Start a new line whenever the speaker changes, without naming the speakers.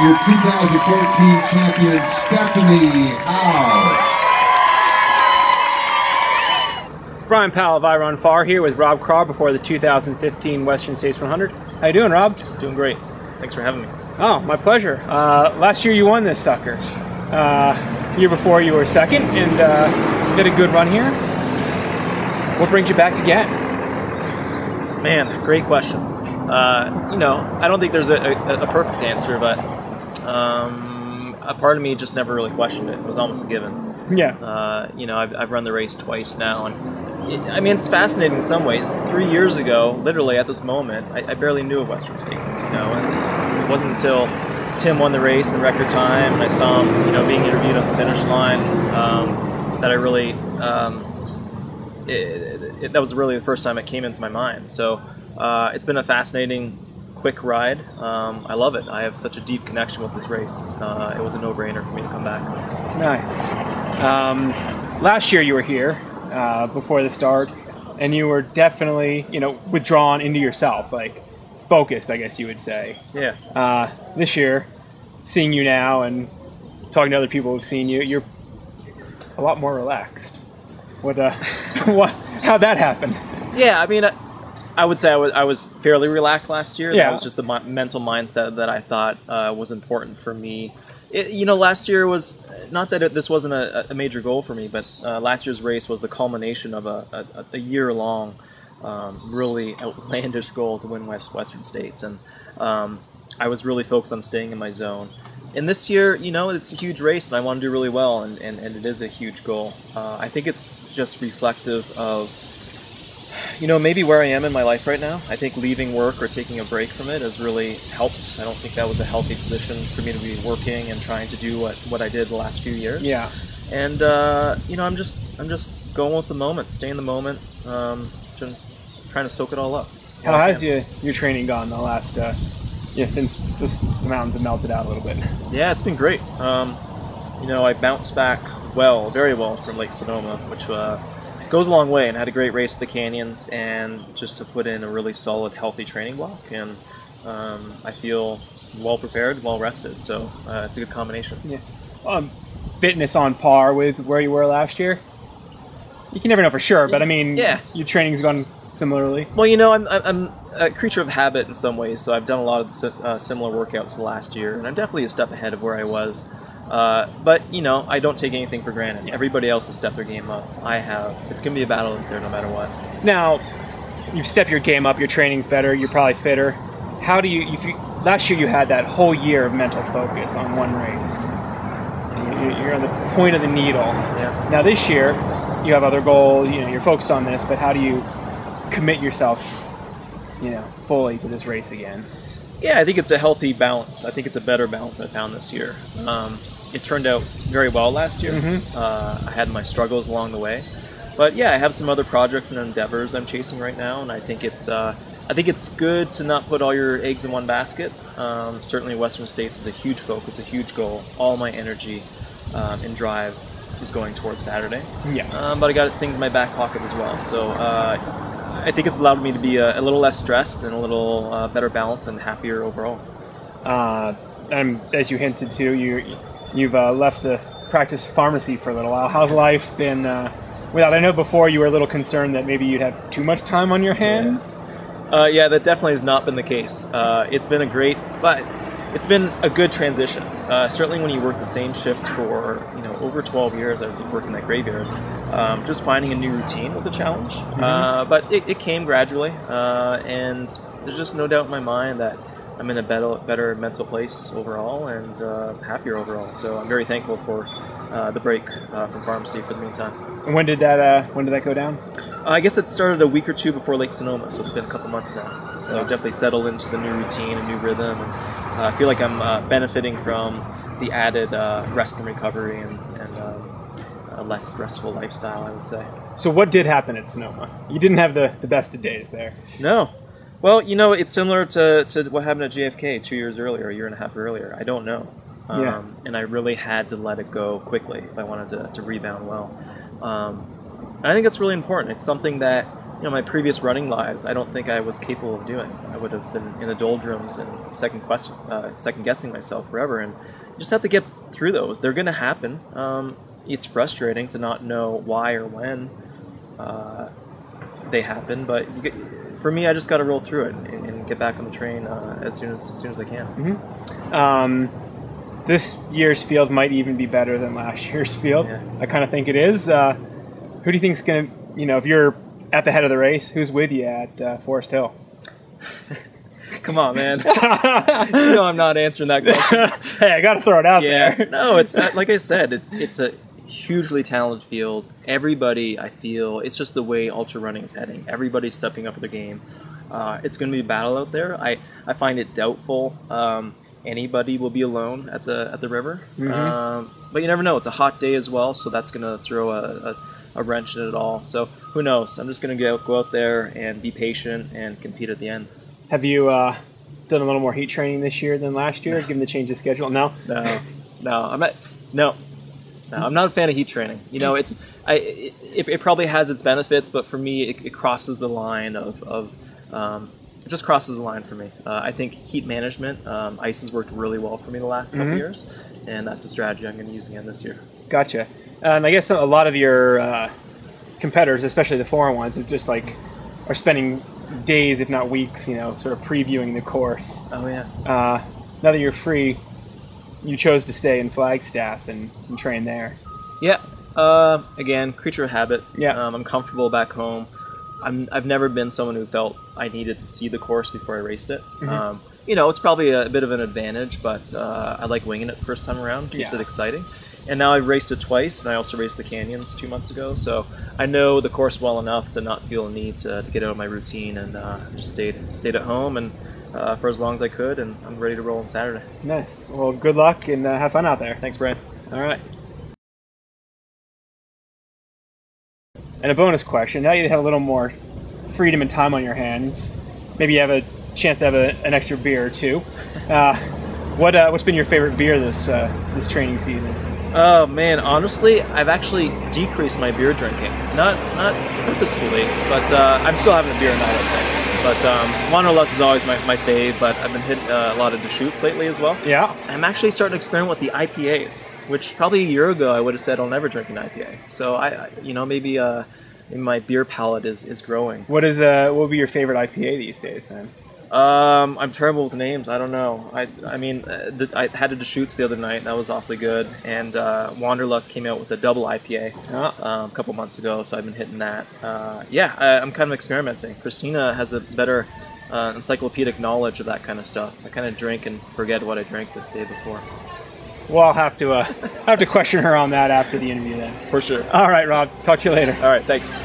your 2014 champion, Stephanie Howe.
Brian Powell of iRunFar here with Rob Carr before the 2015 Western States 100. How you doing, Rob?
Doing great. Thanks for having me.
Oh, my pleasure. Last year you won this sucker. Year before you were second, and you did a good run here. What brings you back again?
Man, great question. I don't think there's a perfect answer, but a part of me just never really questioned it. It was almost a given.
Yeah.
I've run the race twice now, and it's fascinating in some ways. 3 years ago, literally at this moment, I barely knew of Western States. And it wasn't until Tim won the race in record time, and I saw him, being interviewed at the finish line, that I really, that was really the first time it came into my mind. So it's been a fascinating, quick ride. I love it. I have such a deep connection with this race. It was a no-brainer for me to come back.
Nice. Last year you were here before the start, and you were definitely, withdrawn into yourself, like focused, I guess you would say.
Yeah.
This year, seeing you now and talking to other people who've seen you, you're a lot more relaxed. How'd that happen?
Yeah, I would say I was fairly relaxed last year.
Yeah.
That was just the mental mindset that I thought was important for me. Last year was, not that this wasn't a major goal for me, but last year's race was the culmination of a year-long, really outlandish goal to win Western States. And I was really focused on staying in my zone. And this year, it's a huge race, and I want to do really well, and it is a huge goal. I think it's just reflective of maybe where I am in my life right now. I think leaving work or taking a break from it has really helped. I don't think that was a healthy position for me to be working and trying to do what I did the last few years.
Yeah.
And I'm just going with the moment, staying in the moment, just trying to soak it all up.
How has your training gone the last since the mountains have melted out a little bit?
Yeah, it's been great. I bounced back very well from Lake Sonoma, which goes a long way, and I had a great race at the canyons, and just to put in a really solid, healthy training block, and I feel well prepared, well rested, so it's a good combination.
Yeah. Fitness on par with where you were last year? You can never know for sure, but
yeah.
Your training's gone similarly.
Well, I'm a creature of habit in some ways, so I've done a lot of similar workouts the last year, and I'm definitely a step ahead of where I was. But I don't take anything for granted. Everybody else has stepped their game up. I have. It's going to be a battle there no matter what.
Now, you've stepped your game up, your training's better, you're probably fitter. How do last year you had that whole year of mental focus on one race. You're on the point of the needle.
Yeah.
Now this year, you have other goals, you're focused on this, but how do you commit yourself, fully to this race again?
Yeah, I think it's a healthy balance. I think it's a better balance I found this year. It turned out very well last year.
Mm-hmm.
I had my struggles along the way, but yeah, I have some other projects and endeavors I'm chasing right now, and I think it's good to not put all your eggs in one basket. Certainly, Western States is a huge focus, a huge goal. All my energy and drive is going towards Saturday.
Yeah.
But I got things in my back pocket as well, so. I think it's allowed me to be a little less stressed and a little better balanced and happier overall.
And as you hinted to, you've left the practice pharmacy for a little while. How's life been without? I know before you were a little concerned that maybe you'd have too much time on your hands.
Yeah, that definitely has not been the case. It's been it's been a good transition. Certainly when you work the same shift for over 12 years, I've been working that graveyard. Just finding a new routine was a challenge, but it came gradually, and there's just no doubt in my mind that I'm in a better mental place overall and happier overall. So I'm very thankful for the break from pharmacy for the meantime.
And when did that go down?
I guess it started a week or two before Lake Sonoma, so it's been a couple months now. So definitely settled into the new routine, a new rhythm, and I feel like I'm benefiting from the added rest and recovery and a less stressful lifestyle, I would say.
So what did happen at Sonoma? You didn't have the best of days there.
No. Well, it's similar to what happened at JFK 2 years earlier, a year and a half earlier. I don't know. And I really had to let it go quickly if I wanted to rebound well. And I think it's really important. It's something that my previous running lives, I don't think I was capable of doing. I would have been in the doldrums and second guessing myself forever. And you just have to get through those. They're going to happen. It's frustrating to not know why or when they happen, but for me, I just got to roll through it and get back on the train as soon as I can.
Mm-hmm. This year's field might even be better than last year's field.
Yeah.
I kind of think it is. Who do you think is going to, if you're at the head of the race, who's with you at Forest Hill?
Come on, man. I'm not answering that question.
Hey, I got to throw it out there.
No, it's like I said, it's a hugely talented field. Everybody, I feel, it's just the way ultra running is heading. Everybody's stepping up their game. It's going to be a battle out there. I find it doubtful anybody will be alone at the river.
Mm-hmm.
But you never know. It's a hot day as well, so that's going to throw a wrench in it all. So who knows? I'm just going to go out there and be patient and compete at the end.
Have you done a little more heat training this year than last year, given the change of schedule? No?
I'm not a fan of heat training. It probably has its benefits, but for me, it crosses the line it just crosses the line for me. I think heat management, ice has worked really well for me the last couple years, and that's the strategy I'm going to use again this year.
Gotcha. And I guess a lot of your competitors, especially the foreign ones, are spending days, if not weeks, sort of previewing the course.
Oh yeah.
Now that you're free, you chose to stay in Flagstaff and train there.
Yeah. Again, creature of habit.
Yeah.
I'm comfortable back home. I've never been someone who felt I needed to see the course before I raced it.
Mm-hmm.
It's probably a bit of an advantage, but I like winging it the first time around. Keeps it exciting. And now I've raced it twice, and I also raced the Canyons 2 months ago, so I know the course well enough to not feel a need to get out of my routine, and just stayed at home and for as long as I could, and I'm ready to roll on Saturday.
Nice. Well, good luck, and have fun out there.
Thanks, Brian.
All right. And a bonus question, now you have a little more freedom and time on your hands, maybe you have a chance to have an extra beer or two. What's been your favorite beer this training season?
Oh man, honestly, I've actually decreased my beer drinking. Not purposefully, but I'm still having a beer a night, I'd say. But Wanderlust is always my fave, but I've been hitting a lot of Deschutes lately as well.
Yeah.
I'm actually starting to experiment with the IPAs, which probably a year ago I would have said I'll never drink an IPA. So maybe my beer palate is growing.
What would be your favorite IPA these days then?
I'm terrible with names. I don't know. I had a Deschutes the other night, and that was awfully good. And Wanderlust came out with a double IPA a couple months ago, so I've been hitting that. I'm kind of experimenting. Christina has a better encyclopedic knowledge of that kind of stuff. I kind of drink and forget what I drank the day before.
Well, I'll have to question her on that after the interview then.
For sure.
All right, Rob. Talk to you later.
All right, thanks.